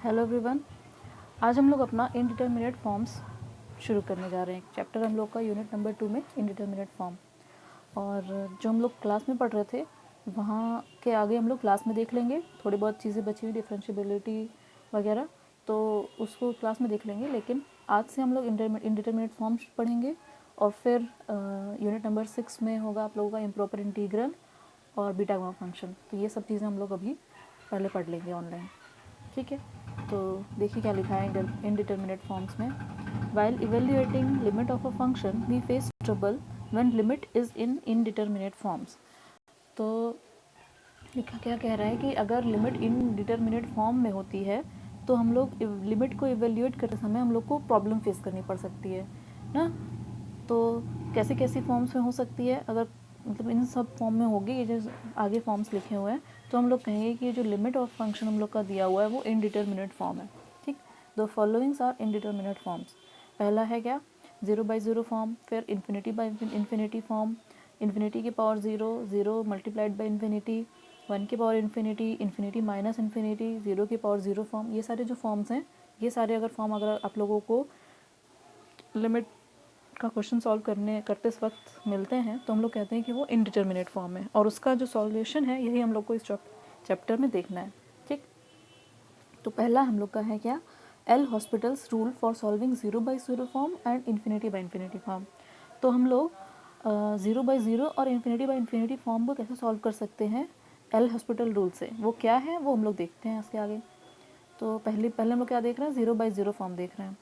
Hello everyone, आज हम लोग अपना इनडिटरमिनेट फॉर्म्स शुरू करने जा रहे हैं। चैप्टर हम लोग का यूनिट नंबर 2 में इनडिटरमिनेट फॉर्म, और जो हम लोग क्लास में पढ़ रहे थे वहाँ के आगे हम लोग क्लास में देख लेंगे। थोड़ी बहुत चीज़ें बची हुई डिफरेंशिएबिलिटी वगैरह तो उसको क्लास में देख लेंगे, लेकिन आज से हम लोग इनडिटरमिनेट फॉर्म्स पढ़ेंगे। और फिर यूनिट नंबर 6 में होगा आप लोगों का इम्प्रॉपर इंटीग्रल और बीटा गामा फंक्शन। तो ये सब चीज़ें हम लोग अभी पहले पढ़ लेंगे ऑनलाइन, ठीक है। तो देखिए क्या लिखा है इनडिटरमिनेट फॉर्म्स में। While evaluating limit of a function we face trouble when limit is in indeterminate forms. तो लिखा क्या कह रहा है कि अगर लिमिट इनडिटरमिनेट फॉर्म में होती है तो हम लोग लिमिट को इवेल्युएट करते समय हम लोग को प्रॉब्लम फेस करनी पड़ सकती है ना। तो कैसे कैसी फॉर्म्स में हो सकती है, अगर मतलब इन सब फॉर्म में होगी, ये जो आगे फॉर्म्स लिखे हुए हैं, तो हम लोग कहेंगे कि जो लिमिट ऑफ फंक्शन हम लोग का दिया हुआ है वो इनडिटरमिनेट फॉर्म है, ठीक। The followings are indeterminate forms. पहला है क्या, 0/0 फॉर्म, फिर infinity by infinity form, infinity की पावर 0, 0 मल्टीप्लाइड बाई इन्फिनिटी, 1 की power infinity, infinity minus infinity, 0 की पावर 0 फॉर्म। ये सारे जो फॉर्म्स हैं, ये सारे अगर फॉर्म अगर आप लोगों को लिमिट का क्वेश्चन सॉल्व करते वक्त मिलते हैं तो हम लोग कहते हैं कि वो इनडिटरमिनेट फॉर्म है, और उसका जो सॉल्यूशन है यही हम लोग को इस चैप्टर में देखना है, ठीक। तो पहला हम लोग का है क्या, L hospitals rule for solving 0/0 form and infinity by infinity form. तो हम लोग 0/0 और इन्फिनिटी बाई इन्फिनिटी फॉर्म को कैसे सॉल्व कर सकते हैं एल हॉस्पिटल रूल से, वो क्या है वो हम लोग देखते हैं इसके आगे। तो पहले हम लोग क्या देख रहे हैं, 0/0 फॉर्म देख रहे हैं।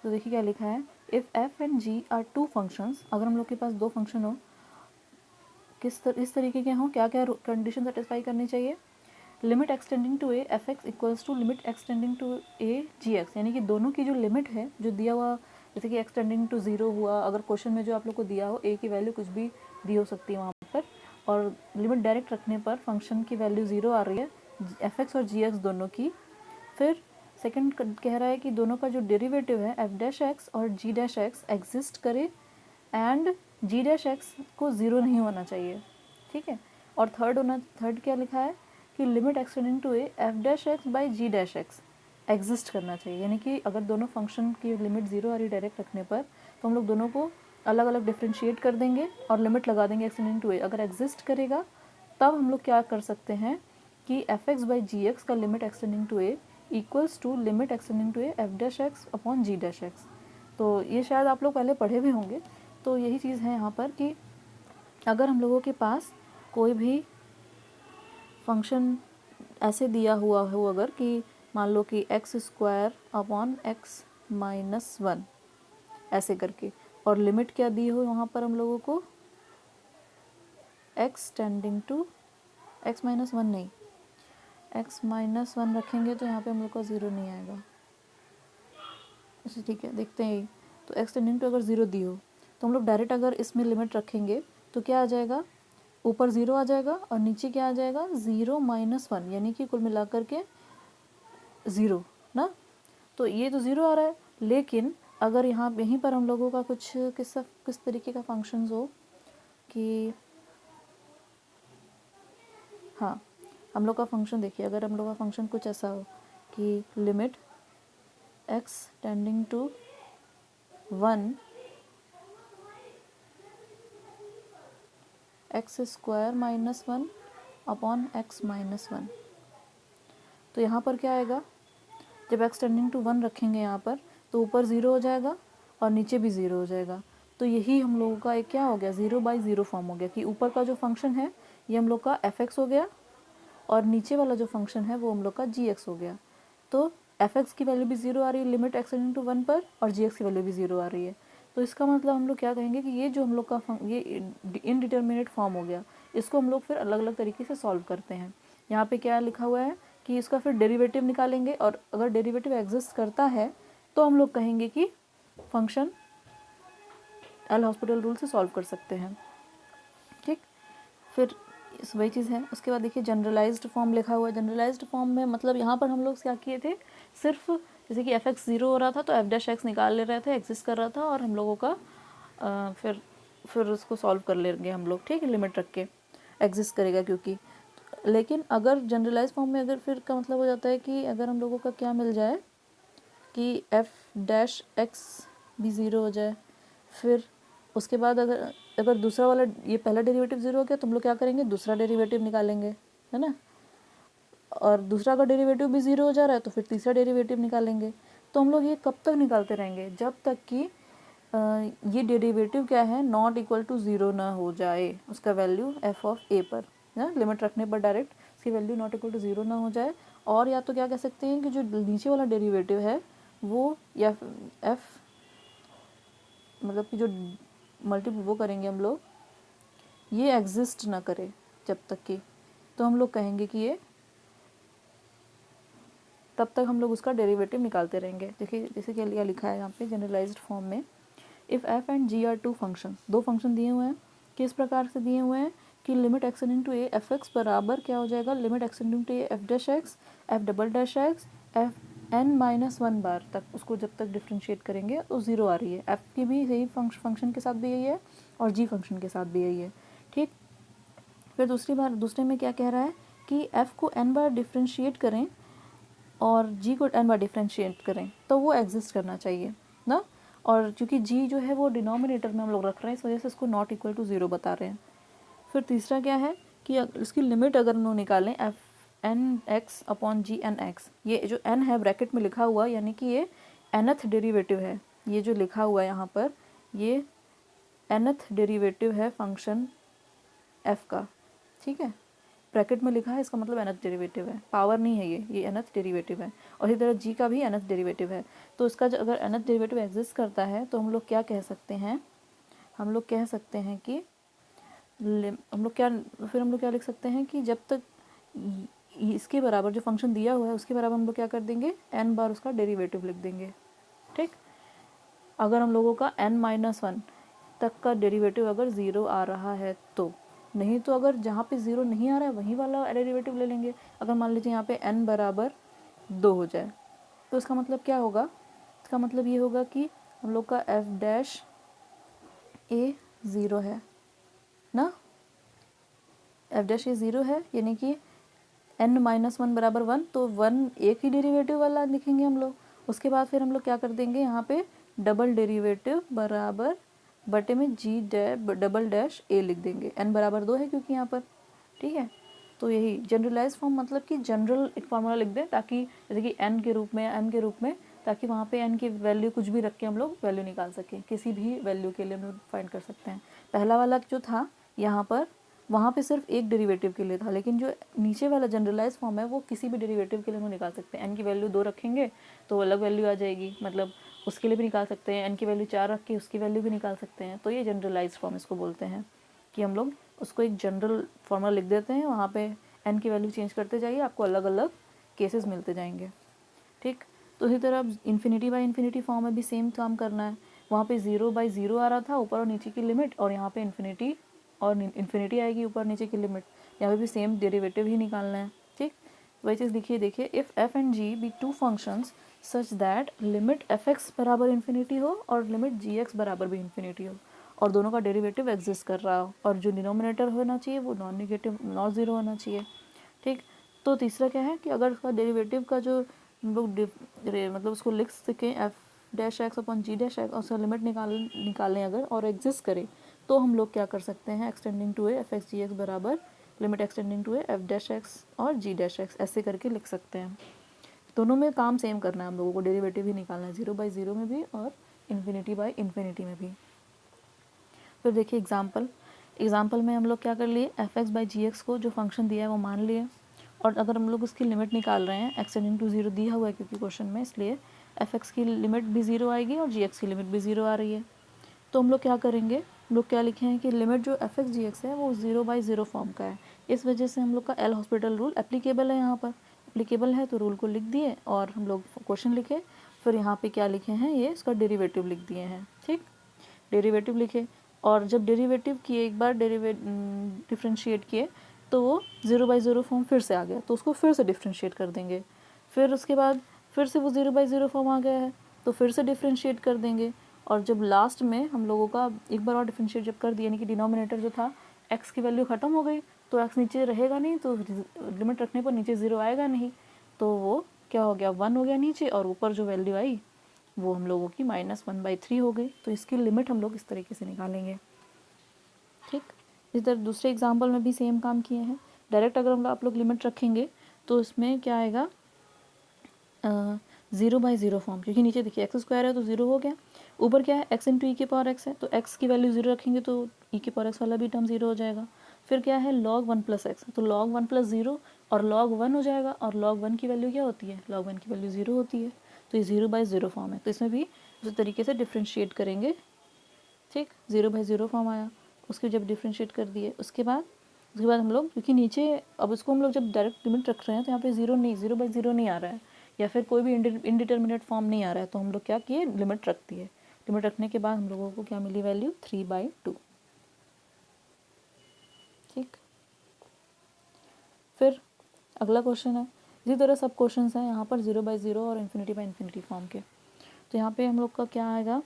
तो देखिए क्या लिखा है, if f and g are two functions, अगर हम लोग के पास दो फंक्शन हो, इस तरीके के हों, क्या क्या कंडीशन सेटिस्फाई करनी चाहिए। Limit extending to A F x equals to limit extending to a g x, यानी कि दोनों की जो लिमिट है जो दिया हुआ, जैसे कि एक्सटेंडिंग टू 0 हुआ, अगर क्वेश्चन में जो आप लोग को दिया हो ए की वैल्यू कुछ भी दी हो सकती है वहाँ पर, और लिमिट डायरेक्ट रखने पर फंक्शन की वैल्यू 0 आ रही है, एफ एक्स और जी एक्स दोनों की। फिर सेकंड कह रहा है कि दोनों का जो डेरिवेटिव है एफ डैश एक्स और जी डैश एक्स एग्जिस्ट करे, एंड जी डैश एक्स को 0 नहीं होना चाहिए, ठीक है। और थर्ड क्या लिखा है कि limit extending to A F dash x by g dash x exist करना चाहिए, यानी कि अगर दोनों फंक्शन की लिमिट 0 आ रही डायरेक्ट रखने पर तो हम लोग दोनों को अलग अलग डिफ्रेंशिएट कर देंगे और लिमिट लगा देंगे एक्सटेंडिंग टू ए। अगर एग्जिस्ट करेगा तब हम लोग क्या कर सकते हैं कि F x by ji X का limit extending to A equals to limit extending to A F dash X upon G dash X. तो ये शायद आप लोग पहले पढ़े भी होंगे। तो यही चीज़ है यहाँ पर कि अगर हम लोगों के पास कोई भी फंक्शन ऐसे दिया हुआ हो, अगर कि मान लो कि x square upon x minus 1 ऐसे करके, और लिमिट क्या दी हो वहाँ पर हम लोगों को, x tending to x minus 1 नहीं, एक्स माइनस 1 रखेंगे तो यहाँ पे हम लोग का 0 नहीं आएगा। अच्छा ठीक है, देखते हैं। तो एक्स टेंडिंग टू अगर 0 दी हो तो हम लोग डायरेक्ट अगर इसमें लिमिट रखेंगे तो क्या आ जाएगा, ऊपर 0 आ जाएगा और नीचे क्या आ जाएगा, 0 माइनस 1, यानी कि कुल मिलाकर के 0 ना। तो ये तो 0 आ रहा है, लेकिन अगर यहीं पर हम लोगों का कुछ किस तरीके का फंक्शंस हो कि, हाँ, हम लोग का फंक्शन देखिए, अगर हम लोग का फंक्शन कुछ ऐसा हो कि limit x tending to 1 x square minus 1 upon x minus 1, तो यहाँ पर क्या आएगा, जब एक्स टेंडिंग टू 1 रखेंगे यहाँ पर तो ऊपर 0 हो जाएगा और नीचे भी 0 हो जाएगा। तो यही हम लोगों का एक क्या हो गया, 0/0 फॉर्म हो गया, कि ऊपर का जो फंक्शन है ये हम लोग का एफ एक्स हो गया और नीचे वाला जो फंक्शन है वो हम लोग का जी एक्स हो गया। तो एफ एक्स की वैल्यू भी 0 आ रही है लिमिट एक्स टेंडिंग टू 1 पर, और जी एक्स की वैल्यू भी 0 आ रही है। तो इसका मतलब हम लोग क्या कहेंगे कि ये जो हम लोग का ये इनडिटरमिनेट फॉर्म हो गया, इसको हम लोग फिर अलग अलग तरीके से सॉल्व करते हैं। यहाँ पे क्या लिखा हुआ है कि इसका फिर डेरिवेटिव निकालेंगे, और अगर डेरिवेटिव एग्जिस्ट करता है तो हम लोग कहेंगे कि फंक्शन एल हॉस्पिटल रूल से सॉल्व कर सकते हैं, ठीक। फिर वही चीज़ है। उसके बाद देखिए जनरलाइज्ड फॉर्म लिखा हुआ है। जनरलाइज्ड फॉर्म में मतलब यहाँ पर हम लोग क्या किए थे, सिर्फ जैसे कि एफ एक्स 0 हो रहा था तो एफ डैश एक्स निकाल ले रहे थे, एग्जिस्ट कर रहा था, और हम लोगों का फिर उसको सॉल्व कर लेंगे हम लोग, ठीक है, लिमिट रख के एग्जिस्ट करेगा क्योंकि लेकिन अगर जनरलाइज फॉर्म में अगर फिर का मतलब हो जाता है कि अगर हम लोगों का क्या मिल जाए कि एफ डैश एक्स भी ज़ीरो हो जाए, फिर उसके बाद अगर अगर दूसरा वाला ये पहला डेरिवेटिव ज़ीरो हो गया तो हम लोग क्या करेंगे, दूसरा डेरिवेटिव निकालेंगे, है ना। और दूसरा का डेरिवेटिव भी ज़ीरो हो जा रहा है तो फिर तीसरा डेरिवेटिव निकालेंगे। तो हम लोग ये कब तक निकालते रहेंगे, जब तक कि ये डेरिवेटिव क्या है, नॉट इक्वल टू ज़ीरो ना हो जाए, उसका वैल्यू एफ ऑफ ए पर, ना लिमिट रखने पर डायरेक्ट उसकी value not equal to zero ना हो जाए। और या तो क्या कह सकते हैं कि जो नीचे वाला डेरिवेटिव है वो या एफ मतलब कि जो वो करेंगे हम लोग, ये एग्जिस्ट ना करे जब तक कि, तो हम लोग कहेंगे कि ये तब तक हम लोग उसका डेरिवेटिव निकालते रहेंगे। देखिए जैसे कि क्या लिखा है यहाँ पे जनरलाइज्ड फॉर्म में, if f and g are two function, दो फंक्शन दिए हुए हैं, किस प्रकार से दिए हुए हैं कि limit extending to A F x बराबर क्या हो जाएगा, limit extending to A F dash X F double dash X F N minus one बार तक, उसको जब तक डिफ्रेंशिएट करेंगे तो ज़ीरो आ रही है। एफ की भी यही फंक्शन के साथ भी यही है और जी फंक्शन के साथ भी यही है, ठीक। फिर दूसरे में क्या कह रहा है कि एफ को एन बार डिफ्रेंशिएट करें और जी को एन बार डिफ्रेंशिएट करें तो वो एग्जिस्ट करना चाहिए ना। और क्योंकि जी जो है वो डिनोमिनेटर में हम लोग रख रहे हैं, इस वजह से इसको नॉट इक्वल टू ज़ीरो बता रहे हैं। फिर तीसरा क्या है कि इसकी लिमिट अगर हम लोग निकालें F N x upon G N x, ये जो एन है ब्रैकेट में लिखा हुआ यानी कि ये एनथ डेरिवेटिव है, ये जो लिखा हुआ है यहाँ पर ये एनथ डेरिवेटिव है फंक्शन एफ का, ठीक है। ब्रैकेट में लिखा है इसका मतलब एनथ डेरिवेटिव है, पावर नहीं है ये एनथ डेरिवेटिव है। और इसी तरह जी का भी एनथ डेरिवेटिव है। तो इसका जो अगर एनथ डेरिवेटिव एग्जिस्ट करता है तो हम लोग क्या कह सकते हैं, हम लोग कह सकते हैं कि हम लोग क्या लिख सकते हैं कि जब तक इसके बराबर जो फंक्शन दिया हुआ है उसके बराबर हम लोग क्या कर देंगे, एन बार उसका डेरिवेटिव लिख देंगे, ठीक। अगर हम लोगों का एन माइनस वन तक का डेरिवेटिव अगर ज़ीरो आ रहा है तो, नहीं तो अगर जहाँ पे ज़ीरो नहीं आ रहा है वहीं वाला डेरिवेटिव ले लेंगे। अगर मान लीजिए यहाँ पे n बराबर 2 हो जाए तो इसका मतलब क्या होगा, इसका मतलब ये होगा कि हम लोग का एफ डैश ए ज़ीरो है ना, एफ डैश ए ज़ीरो है यानी कि n माइनस वन बराबर वन, तो वन एक ही डेरिवेटिव वाला लिखेंगे हम लोग। उसके बाद फिर हम लोग क्या कर देंगे, यहाँ पे डबल डेरिवेटिव बराबर बटे में जी डबल डैश ए लिख देंगे, n बराबर 2 है क्योंकि यहाँ पर, ठीक है। तो यही जनरलाइज फॉर्म मतलब कि जनरल एक फार्मूला लिख दें ताकि जैसे कि n के रूप में ताकि वहाँ पे n की वैल्यू कुछ भी रख के हम लोग वैल्यू निकाल सकें, किसी भी वैल्यू के लिए हम लोग फाइंड कर सकते हैं। पहला वाला जो था यहाँ पर वहाँ पे सिर्फ एक डेरिवेटिव के लिए था, लेकिन जो नीचे वाला जनरलाइज फॉर्म है वो किसी भी डेरिवेटिव के लिए हम निकाल सकते हैं। n की वैल्यू 2 रखेंगे तो अलग वैल्यू आ जाएगी, मतलब उसके लिए भी निकाल सकते हैं, n की वैल्यू 4 रख के उसकी वैल्यू भी निकाल सकते हैं। तो ये जनरलाइज फॉर्म इसको बोलते हैं कि हम लोग उसको एक जनरल फार्मूला लिख देते हैं, वहाँ पे n की वैल्यू चेंज करते जाइए, आपको अलग अलग केसेस मिलते जाएंगे, ठीक। तो इसी तरह इन्फिनिटी बाई इन्फिनिटी फॉर्म में भी सेम काम करना है। वहाँ पे 0 बाई 0 आ रहा था ऊपर और नीचे की लिमिट, और यहाँ पे इन्फिनिटी और इन्फिनिटी आएगी ऊपर नीचे की लिमिट, यहाँ पे भी सेम डेरिवेटिव ही निकालना है, ठीक। वही चीज़ देखिए if f and g be two functions such that limit f x बराबर इन्फिनिटी हो और लिमिट जी एक्स बराबर भी इन्फिनिटी हो और दोनों का डेरिवेटिव एग्जिस्ट कर रहा हो और जो डिनोमिनेटर होना चाहिए वो नॉन नेगेटिव नॉन ज़ीरो होना चाहिए, ठीक। तो तीसरा क्या है कि अगर उसका डेरिवेटिव का जो हम लोग मतलब उसको लिख सकें F dash X upon G dash X और उसका लिमिट निकालें अगर और एग्जिस्ट करे तो हम लोग क्या कर सकते हैं, extending to A F X G X बराबर limit extending to A F dash X और जी डैश एक्स ऐसे करके लिख सकते हैं। दोनों में काम सेम करना है हम लोगों को, डेरिवेटिव ही निकालना है 0 बाई 0 में भी और इन्फिनिटी बाई इन्फिनिटी में भी। फिर देखिए एग्जाम्पल में हम लोग क्या कर लिए, f x by ji x को जो फंक्शन दिया है वो मान लिए और अगर हम लोग उसकी लिमिट निकाल रहे हैं एक्सटेंडिंग टू 0 दिया हुआ है क्योंकि क्वेश्चन में, इसलिए एफ एक्स की लिमिट भी 0 आएगी और जी एक्स की लिमिट भी 0 आ रही है। तो हम लोग क्या करेंगे, हम लोग क्या लिखे हैं कि लिमिट जो एफ एक्स जी एक्स है वो 0 बाई 0 फॉर्म का है, इस वजह से हम लोग का एल हॉस्पिटल रूल एप्लीकेबल है, यहाँ पर एप्लीकेबल है तो रूल को लिख दिए और हम लोग क्वेश्चन लिखे, फिर यहाँ पे क्या लिखे हैं ये इसका डेरिवेटिव लिख दिए हैं, ठीक। डेरिवेटिव लिखे और जब डेरिवेटिव किए एक बार डिफ्रेंशिएट किए तो वो 0 बाई 0 फॉर्म फिर से आ गया तो उसको फिर से डिफ्रेंशिएट कर देंगे, फिर उसके बाद फिर से वो 0 बाई 0 फॉर्म आ गया है तो फिर से डिफ्रेंशिएट कर देंगे और जब लास्ट में हम लोगों का एक बार और डिफ्रेंशिएट जब कर दिया यानी कि डिनोमिनेटर जो था x की वैल्यू ख़त्म हो गई तो एक्स नीचे रहेगा नहीं, तो लिमिट रखने पर नीचे 0 आएगा नहीं, तो वो क्या हो गया 1 हो गया नीचे, और ऊपर जो वैल्यू आई वो हम लोगों की -1/3 हो गई। तो इसकी लिमिट हम लोग इस तरीके से निकालेंगे। ठीक, इस तरह दूसरे एग्जाम्पल में भी सेम काम किए हैं। डायरेक्ट अगर हम आप लोग लिमिट रखेंगे तो इसमें क्या आएगा 0/0 फॉर्म, क्योंकि नीचे देखिए एक्स स्क्वायर है तो 0 हो गया, ऊपर क्या है x इंटू ई के पावर x है, तो x की वैल्यू 0 रखेंगे तो ई के पावर x वाला भी टर्म 0 हो जाएगा। फिर क्या है log 1 प्लस एक्स, तो log 1 प्लस 0 और log 1 हो जाएगा, और log 1 की वैल्यू क्या होती है, log 1 की वैल्यू 0 होती है, तो ये 0/0 फॉर्म है। तो इसमें भी उसी तरीके से डिफ्रेंशिएट करेंगे। ठीक, 0/0 फॉर्म आया, उसके जब डिफ्रेंशिएट कर दिए उसके बाद हम लोग, क्योंकि नीचे अब इसको हम लोग जब डायरेक्ट लिमिट रख रहे हैं तो यहाँ पे 0/0 नहीं आ रहा है, या फिर कोई भी इनडिटर्मिनेट फॉर्म नहीं आ रहा है, तो हम लोग क्या किए लिमिट रख दिए। लिमिट रखने के बाद हम लोगों को क्या मिली वैल्यू 3/2। ठीक, फिर अगला क्वेश्चन है, इसी तरह सब क्वेश्चन हैं यहाँ पर 0/0 और ∞/∞ फॉर्म के। तो यहाँ पे हम लोग का क्या आएगा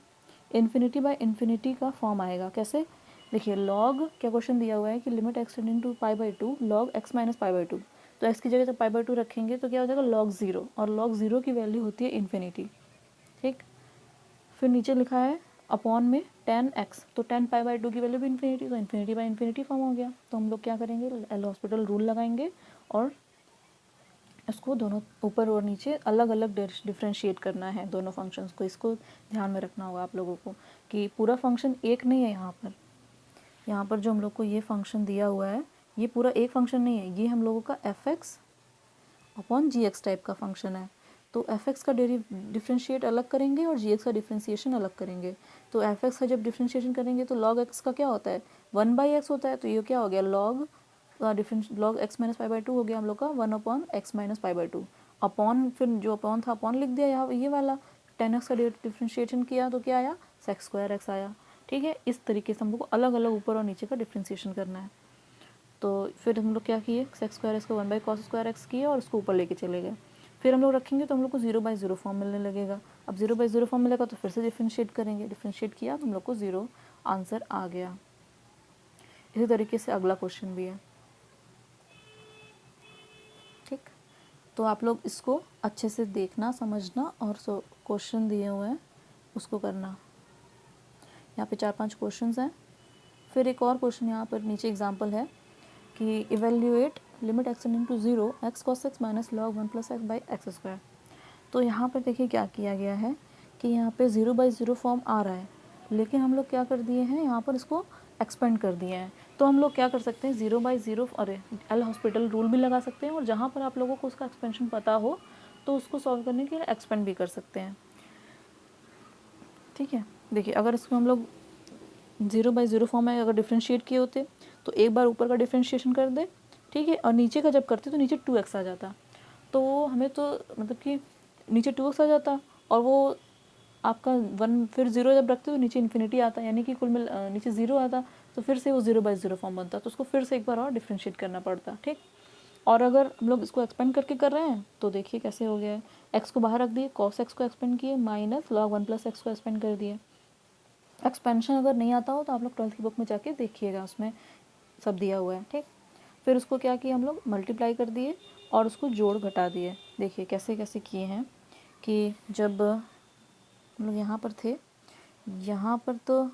∞/∞ का फॉर्म आएगा। कैसे, देखिए लॉग क्या क्वेश्चन दिया हुआ है कि limit x tending to π/2 log x minus π/2, तो x की जगह जब π/2 रखेंगे तो क्या हो जाएगा log 0, और log 0 की वैल्यू होती है इन्फिनिटी। ठीक, फिर नीचे लिखा है अपॉन में 10x, तो 10π/2 की वैल्यू भी इन्फिनिटी, तो ∞/∞ फॉर्म हो गया। तो हम लोग क्या करेंगे एल हॉस्पिटल रूल लगाएंगे और इसको दोनों ऊपर और नीचे अलग अलग डिफ्रेंशिएट करना है दोनों फंक्शंस को। इसको ध्यान में रखना होगा आप लोगों को कि पूरा फंक्शन एक नहीं है। यहाँ पर जो हम लोग को ये फंक्शन दिया हुआ है ये पूरा एक फंक्शन नहीं है, ये हम लोगों का fx अपॉन gx टाइप का फंक्शन है। तो fx का डिफ्रेंशिएट अलग करेंगे और gx का डिफ्रेंशिएशन अलग करेंगे। तो fx का जब डिफ्रेंशिएशन करेंगे तो log x का क्या होता है 1/x होता है, तो ये क्या हो गया log x माइनस π/2 हो गया हम लोग का 1/x माइनस π/2 अपॉन, फिर जो अपॉन था अपॉन लिख दिया यहाँ ये वाला, 10x का डिफ्रेंशिएशन किया तो क्या आया sec² आया। ठीक है, इस तरीके से हम लोग को अलग अलग ऊपर और नीचे का डिफ्रेंशिएशन करना है। तो फिर हम लोग क्या किए sec² को 1/cos² किए और उसको ऊपर लेके चले गए। फिर हम लोग रखेंगे तो हम लोग को 0/0 फॉर्म मिलने लगेगा। अब 0/0 फॉर्म मिलेगा तो फिर से डिफ्रेंशिएट करेंगे, डिफ्रेंशिएट किया तो हम लोग को 0 आंसर आ गया। इसी तरीके से अगला क्वेश्चन भी है। ठीक, तो आप लोग इसको अच्छे से देखना समझना और क्वेश्चन दिए हुए हैं उसको करना। यहाँ पे 4-5 क्वेश्चंस हैं। फिर एक और क्वेश्चन यहाँ पर नीचे एग्जांपल है कि evaluate limit x tending to 0 x cos x minus log 1 plus x by x²। तो यहाँ पर देखिए क्या किया गया है कि यहाँ पे 0/0 फॉर्म आ रहा है, लेकिन हम लोग क्या कर दिए हैं यहाँ पर इसको एक्सपेंड कर दिए हैं। तो हम लोग क्या कर सकते हैं 0/0 अरे एल हॉस्पिटल रूल भी लगा सकते हैं, और जहाँ पर आप लोगों को उसका एक्सपेंशन पता हो तो उसको सॉल्व करने के लिए एक्सपेंड भी कर सकते हैं। ठीक है, देखिए अगर इसको हम लोग 0/0 फॉर्म में अगर डिफ्रेंशिएट किए होते तो एक बार ऊपर का डिफ्रेंशिएशन कर दे, ठीक है, और नीचे का जब करते तो नीचे 2x आ जाता, तो हमें तो मतलब कि नीचे 2x आ जाता, और वो आपका 1 फिर 0 जब रखते तो नीचे इन्फिनिटी आता, यानी कि कुल मिल नीचे 0 आता, तो फिर से वो 0/0 फॉर्म बनता, तो उसको फिर से एक बार और डिफ्रेंशिएट करना पड़ता। ठीक, और अगर हम लोग इसको एक्सपेंड करके कर रहे हैं तो देखिए कैसे हो गया है, x को बाहर रख दिए, cos x को एक्सपेंड किए, माइनस log 1 प्लस x को एक्सपेंड कर दिए। एक्सपेंशन अगर नहीं आता हो तो आप लोग 12th की बुक में जाके देखिएगा, उसमें सब दिया हुआ है। ठीक, फिर उसको क्या किया हम लोग मल्टीप्लाई कर दिए और उसको जोड़ घटा दिए। देखिए कैसे कैसे किए हैं कि जब हम लोग यहाँ पर थे, यहाँ पर तो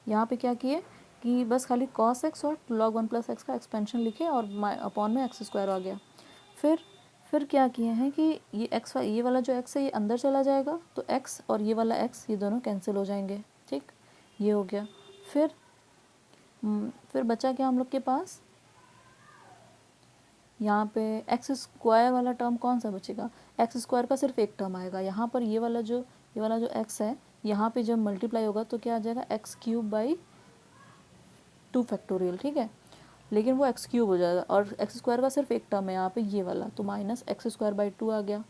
यहाँ पे क्या किए कि बस खाली cos x और log 1 प्लस x का एक्सपेंशन लिखे और अपॉन में x² आ गया। फिर क्या किए हैं कि ये x ये वाला जो x है ये अंदर चला जाएगा, तो x और ये वाला x ये दोनों कैंसिल हो जाएंगे। ठीक, ये हो गया। फिर बचा क्या हम लोग के पास, यहाँ पे x² वाला टर्म कौन सा बचेगा, x² का सिर्फ एक टर्म आएगा। यहाँ पर ये वाला जो x है यहाँ पे जब मल्टीप्लाई होगा तो क्या आ जाएगा x³/2 फैक्टोरियल। ठीक है, लेकिन वो x³ हो जाएगा और x² का सिर्फ एक टर्म है यहाँ पे ये वाला, तो माइनस x²/2 आ गया,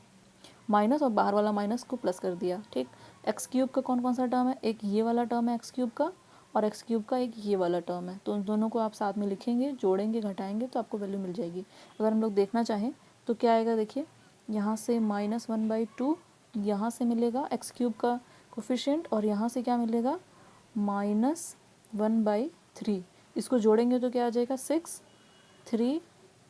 माइनस और बाहर वाला माइनस को प्लस कर दिया। ठीक, x³ का कौन कौन सा टर्म है, एक ये वाला टर्म है x³ का, और x³ का एक ये वाला टर्म है, तो उन दोनों को आप साथ में लिखेंगे, जोड़ेंगे, घटाएंगे तो आपको वैल्यू मिल जाएगी। अगर हम लोग देखना चाहें तो क्या आएगा, देखिए यहाँ से -1/2 यहाँ से मिलेगा x³ का कोफिशिएंट, और यहाँ से क्या मिलेगा -1/3, इसको जोड़ेंगे तो क्या आ जाएगा 6, 3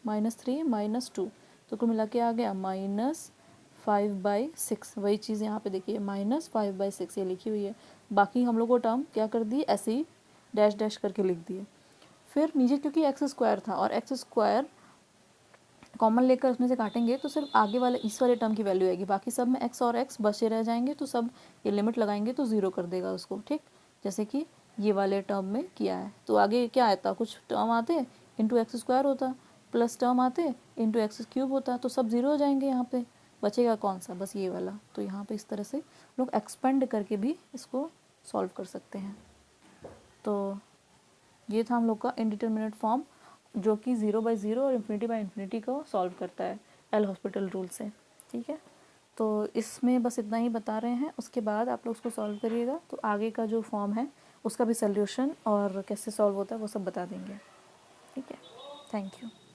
-3 -2, तो कुल मिला के आ गया -5/6। वही चीज़ यहाँ पे देखिए -5/6 ये लिखी हुई है। बाकी हम लोग को टर्म क्या कर दी, ऐसे ही डैश डैश करके लिख दिए। फिर नीचे क्योंकि एक्स स्क्वायर था और एक्स स्क्वायर कॉमन लेकर उसमें से काटेंगे तो सिर्फ आगे वाले इस वाले टर्म की वैल्यू आएगी, बाकी सब में एक्स और एक्स बचे रह जाएंगे, तो सब ये लिमिट लगाएंगे तो ज़ीरो कर देगा उसको, ठीक। जैसे कि ये वाले टर्म में किया है, तो आगे क्या आता, कुछ टर्म आते इंटू एक्स स्क्वायर होता, प्लस टर्म आते इंटू एक्स क्यूब होता, तो सब ज़ीरो हो जाएंगे। यहाँ पे बचेगा कौन सा, बस ये वाला। तो यहाँ पे इस तरह से लोग एक्सपेंड करके भी इसको सॉल्व कर सकते हैं। तो ये था हम लोग का इनडिटरमिनेट फॉर्म, जो कि 0/0 और ∞/∞ को सॉल्व करता है एल हॉस्पिटल रूल से, ठीक है। तो इसमें बस इतना ही बता रहे हैं, उसके बाद आप लोग उसको सॉल्व करिएगा तो आगे का जो फॉर्म है उसका भी सोल्यूशन और कैसे सॉल्व होता है वो सब बता देंगे, ठीक है। Thank you.